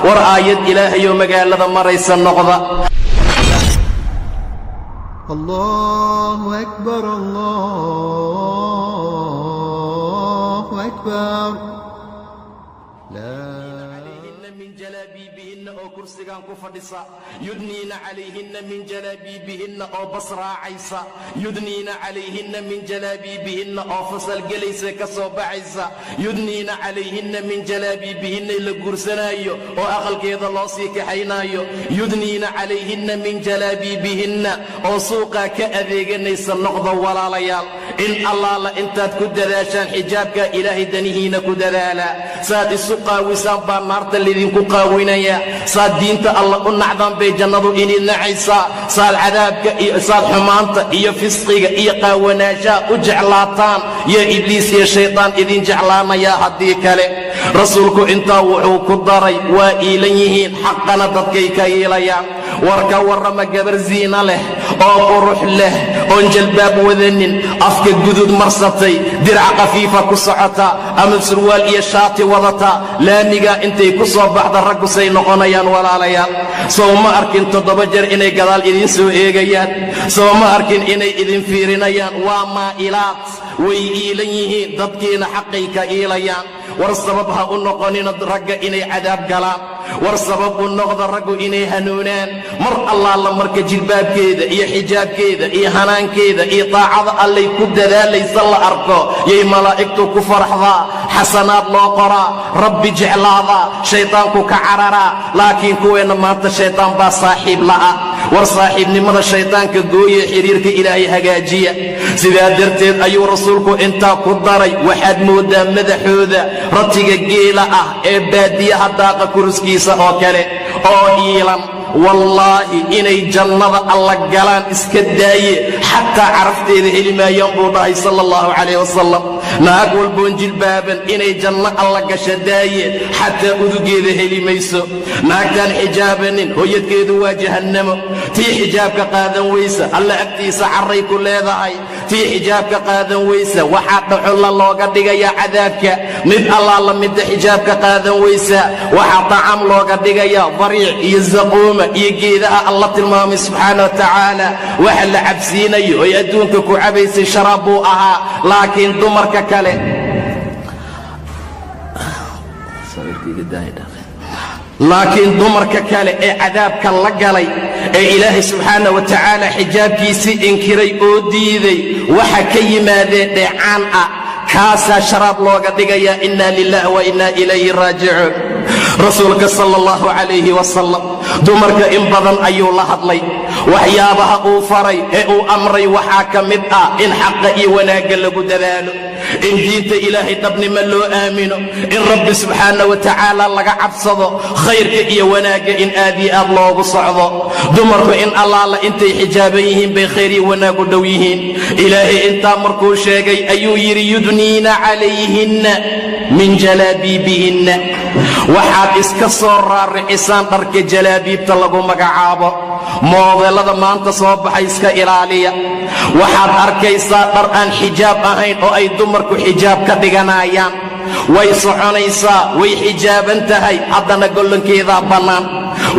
ورآية إلهي ومقال لذا مريس النقضة. الله أكبر الله أكبر. من جلابيبهن أو كرسيان كفدسا يدنين عليهن من جلابيبهن أو بصرا عيسى يدنين عليهن من جلابيبهن أو فصل جليس كصوب عيسى يدنين عليهن من جلابيبهن إلى كرسنايو أو أخل كيد الله سيك حينايو يدنين عليهن من جلابيبهن أو سوقا كأذيجن يسنقض ولا ليال إن الله لا أنت كدراشان حجابك إلهي دنيهين كدرالا ساد السوقا وسام بنارت الذين كقاوينيا صاد دينت الله ونعظم بجنة إني نعيسى صاد عذابك صاد حمانت يا فسقك يا قاوناشا وجعلاتان يا إبليس يا شيطان إذن جعلانا يا هديك لك رسولك انت وحوك الضري وإليهين حقنا تدكيك إليا وركا ورما قبر زينة له أو قرح له أنجل باب وذنين أفك الجدود مرصتي درع قفيفة كسعتا أمن سروال إيا شاطي وضتا لا ميقا انتي كسوا بعد الرقو سينقونيان ولا ليان سو ما أركن تضبجر إني قدال إذن سو إيقيان سو ما أركن إني إذن فيرينيان وما إلات وإليهين تدكين حقيك إليان والسببها النقونين الرقا إني عذاب قلام والسبب النقض الرقو إني هنونان مر الله مرك جلباب كيدا إيه حجاب كيدا إيه هنان كيدا إيه طاعة اللي كد ذا ليس الله أركو يا ملائكتو كفرح ذا حسنات لا قرا ربي جعل ذا شيطانكو كعررا لكن كوين ما أنت شيطان با صاحب لا ورصاحب نمر الشيطان كقوي حريرك إلهي هجاجية سيدا درتين أيو رسولكو انتا كدري وحد مودا مدحوذا رتيق الجيلة إبادية هداق كرسكيسة أو كالي أو إيلان والله إني جنة الله قلان اسكداي حتى عرفت إذا ما ينبوضه صلى الله عليه وسلم ناقول بونجل بابا إني جنة الله قشداي حتى أذوق إذا ميسو ناقتان حجابا هو يتكيد جهنم في حجابك قادا ويسا الله أكتيس عري كل ذاي في حجابك قادا ويسا وحاط حل الله قد يا عذابك مد الله مد حجابك قادا ويسا وحاط عمله قد يا ضريع يزقوم يجيدا الله تلمامي سبحانه وتعالى وحل عبسيني ويدونك كعبيس شرابوها لكن دمرك كله لكن دمرك كله عذابك الله قالي إلهي سبحانه وتعالى حجابك سي انكري اوديدي وحكي ماذا دعان كاسا شراب لوغا دغيا إنا لله وإنا إليه راجعون رسولك صلى الله عليه وسلم دمرك إن بدن أيو لحظلي وحيابها أوفري أو أمري وحاكمت إن حقي وناقل قدرانو إن جيت إلهي تبني من لو آمنوا إن رب سبحانه وتعالى لك عبصده خيرك إيا وناق إن آذي الله بصعده دمرك إن الله إنت حجابيهم بخيري وناق دويهين إلهي إنت مركو شاقي أيو يري يدنين عليهن من جلابيبهن waxaad iska soo raaricisaan dharka jalaabiibta lagu magacaabo moodeelada maanta soo baxay iska ilaaliya waxaad arkaysaa dhar aan xijaab ahayn oo ay dumarku xijaab ka dhiganayaan way soconaysaa way xijaaban tahay haddana gollankeedaa bannaan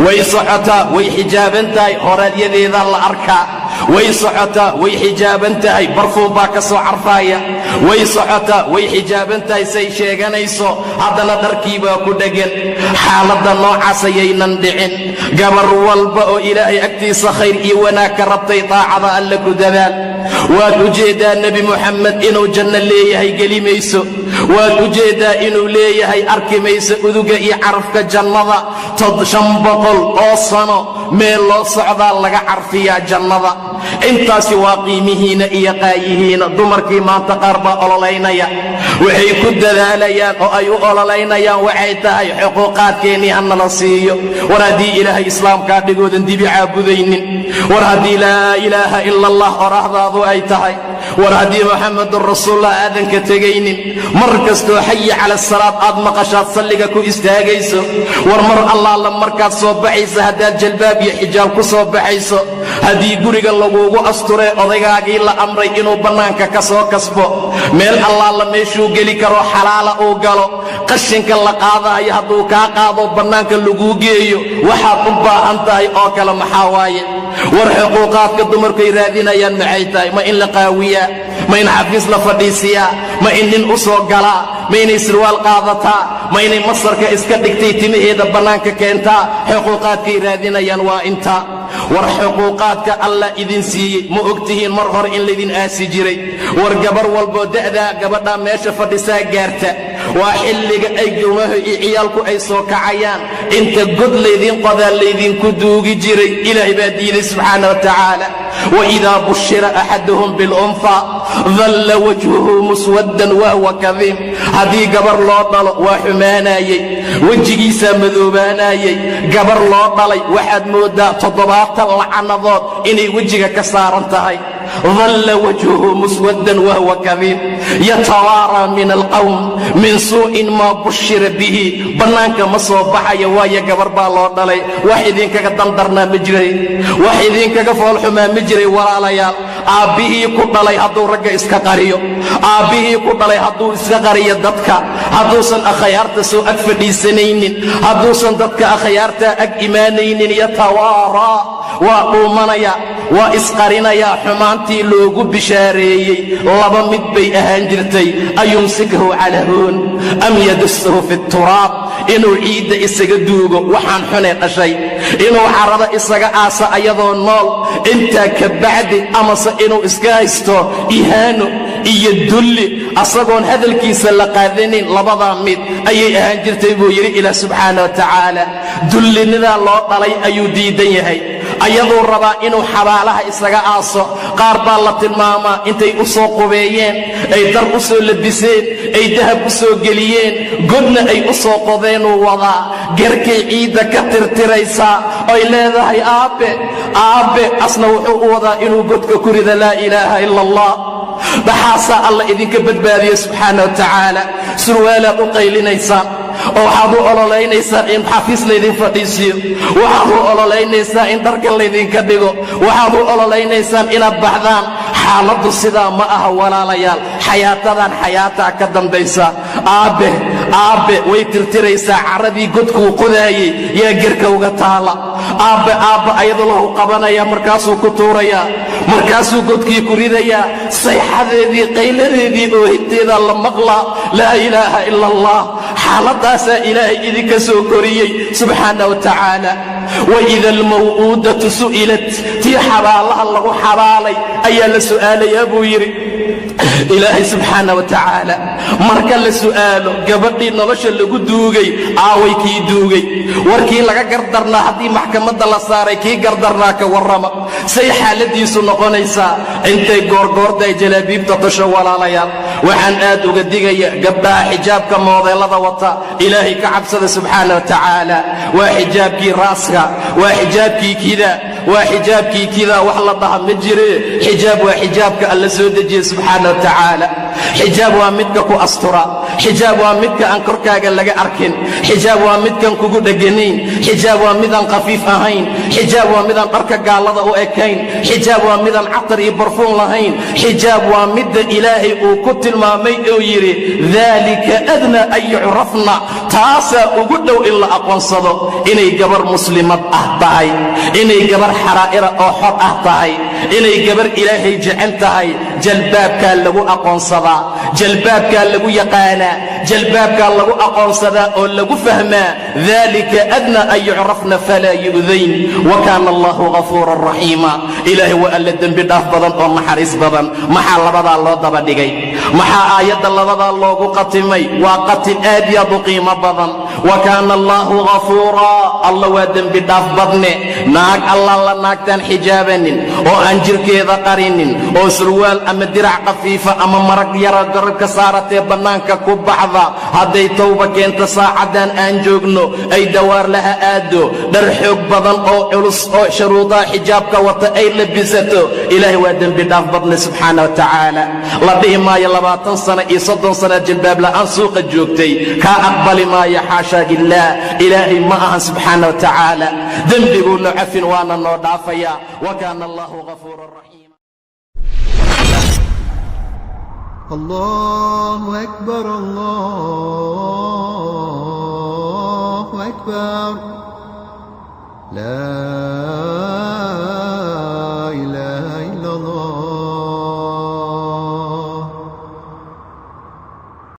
way socotaa way xijaaban tahay horaalyadeedaa la arkaa way socotaa way xijaaban tahay barfuun baa ka soo carfaaya way socotaa way xijaaban tahay say sheeganayso haddana dharkii baa ku dhegan xaaladda noocaas ayaynan dhicin gabar walba oo ilaahay agtiisa khayr iyo wanaag ka rabtay daacada alle ku dadaal waad u jeedaa nebi moxamed inuu janno leeyahay geli mayso waad u jeedaa inuu leeyahay arki mayso uduga iyo carafka jannada 500 oo sano meel loo socdaa laga carfiyaa jannada intaasi waa qiimihiina iyo qaayihiina dumarkii maanta qaar baa ololaynaya waxay ku dadaalayaan oo ay u ololaynayaan waxay tahay xuquuqaadkeennii hanala siiyo war haddii ilaahay islaamkaa dhigoodan dibi caabudaynin war haddii laa ilaaha ila allah orahdaadu ay tahay war haddii muxamedun rasuulullah aadan ka tegaynin mar kastoo xayi cala salaad aad maqashaad salliga ku istaagayso war mar allaala markaad soo baxaysa haddaad jalbaab iyo xijaab ku soo baxayso haddii guriga laguugu asturee odaygaagii la amray inuu bannaanka ka soo kasbo meel allaala meeshuu geli karo xalaala uu galo qashinka la qaadaayo hadduu kaa qaado bannaanka laguu geeyo waxaad u baahan tahay oo kale maxaa waaye war xuquuqaadka dumarkuay raadinayaan maxay tahay ma in la qaawiyaa ma in xafiis la fadhiisiyaa ma in nin u soo galaa ma inay sirwaal qaadataa ma inay masarka iska dhigtay timaheeda bannaanka keentaa xuquuqaadkay raadinayaan waa intaa war xuquuqaadka allah idin siiyey ma ogtihiin mar hore in laydin aasi jiray war gabar walboo da'daa gabadhaa meesha fadhisaa gaarta waa xilliga ay gawmaha iyo ciyaalku ay soo kacayaan inta god laydin qodaa laydinku duugi jiray ilaahay baa diiday subxaana wa tacaala waidaa bushira axaduhum bilunfa dalla wajhuhu muswaddan wahwa kadiim haddii gabar loo dhalo waa xumaanayey wejigiisaa madoobaanayey gabar loo dhalay waxaad mooddaa 70 lacanadood inay wejiga ka saaran tahay ظل وجهه مسودا وهو كظيم يتوارى من القوم من سوء ما بشر به بنانك ما soo baxaya waaya gabar baa loo dhalay wax idinkaga dandarnaa ma jiray wax idinkaga fool xumaa ma jiray walaalayaal aabbihii ku dhalay hadduu ragga iska qariyo aabbihii ku dhalay hadduu iska qariyo dadka hadduusan akhyaarta soo ag fadhiisanaynin hadduusan dadka akhyaarta ag imaanaynin yatawaaraa waa dhuumanaya waa isqarinaya xumaantii loogu bishaareeyey laba mid bay ahaan jirtay ayumsikhu calaa huun am yadussahu fi turaab inuu ciidda isaga duugo waxaan xunee dhashay inuu carada isaga aasa ayadoo nool intaa ka bacdi amase inuu iska haysto ihaano iyo dulli asagoon hadalkiisa la qaadanin labadaa mid ayay ahaan jirtay buu yidhi ilaah subxaana wa tacaala dullinidaa loo dhalay ayuu diidan yahay ayaduu rabaa inuu xabaalaha isaga aaso qaar baa la tilmaamaa intay u soo qubeeyeen ay dar u soo labiseen ay dahab u soo geliyeen godna ay u soo qodeenuu wadaa garkay ciidda ka tirtiraysaa oy leedahay aabbe asna wuxuu u wadaa inuu godka ku rida laa ilaaha ila allah dhaxaasaa alla idinka badbaadiya subxaana wa tacaala surwaalaad u qaylinaysaan oo waxaad u ololaynaysaa in xafiis laydin fadhiisiyo waxaad u ololaynaysaa in dharka laydinka dhigo waxaad u ololeynaysaan inaad baxdaan xaaladdu sidaa ma aha walaalayaal xayaatadan xayaataa ka dambaysa aabbe way tirtiraysaa carradii godkuu qodaayey yaa gerka uga taala aabbe ayadoo lahu qabanaya markaasuu ku tuurayaa markaasuu godkii ku ridayaa sayxadeedii qayladeedii oo hinteeda la maqlaa laa ilaaha ila allah xaaladaasaa ilaahay idinka soo koriyey subxaana wa tacaala waida almaw'uudatu su'ilat tii xabaalaha lagu xabaalay ayaa la su'aalayaa buu yidhi ilaahay subxaana wa tacaala marka la su'aalo gabadhii nolosha lagu duugay aaway kii duugay warkii laga gardarnaa haddii maxkamadda la saaray kii gardarnaa ka warrama say xaaladiisu noqonaysaa intay goorgoorday jalaabiibta tasho walaalayaal waxaan aad uga digaya gabdhaha xijaabka moodeelada wata ilaahay ka cabsada subxaana wa tacaala waa xijaabkii raaska waa xijaabkii kida waa xijaabkii kida wax la dhaha ma jire xijaab waa xijaabka alla soo dejiye subxaana wa tacaala xijaab waa midka ku astura xijaab waa midka aan korkaaga laga arkin xijaab waa midkan kugu dheganayn xijaab waa midaan khafiif ahayn xijaab waa midaan dharka gaalada u ekayn xijaab waa midaan catar iyo barfuun lahayn xijaab waa midda ilaahay uu ku tilmaamay oo yidhi daalika adna an yucrafna taasaa ugu dhow in la aqoonsado inay gabar muslimad ah tahay inay gabar xaraa'ira oo xor ah tahay inay gabar ilaahay jecel tahay jalbaabkaa lagu aqoonsadaa jalbaabkaa lagu yaqaanaa jalbaabkaa lagu aqoonsadaa oo lagu fahmaa daalika adna an yucrafna falaa yu'dayn wa kaana allahu ghafuuran raxiima ilaahay waa alla dembi dhaaf badan oo naxariis badan maxaa labadaa loo daba dhigay maxaa aayadda labadaa loogu qatimay waa qatin aad iyo aad u qiimo badan wa kaana allahu ghafuuraa alla waa dembi dhaaf badne naag allah la naagtaan xijaabanin oo aan jirkeeda qarinin oo surwaal ama dirac qafiifa ama marag yara garabka saaratee bannaanka ku baxda hadday tawba keento saacaddan aan joogno ay dawaar laha aado dhar xoog badan oo culus oo shuruudaha xijaabka wata ay labisato ilaahay waa dembi dhaaf badne subxaana wa tacaala la dhihi maayo 20 sano iyo 30 sano jilbaab la'aan suuqa joogtay kaa aqbali maayo xaashaa lillaah ilaahay ma ahan subxaana wa tacaala dembiguu noo cafin waana noo dhaafaya wa kaana allahu ghafuuran raxiima الله أكبر الله أكبر لا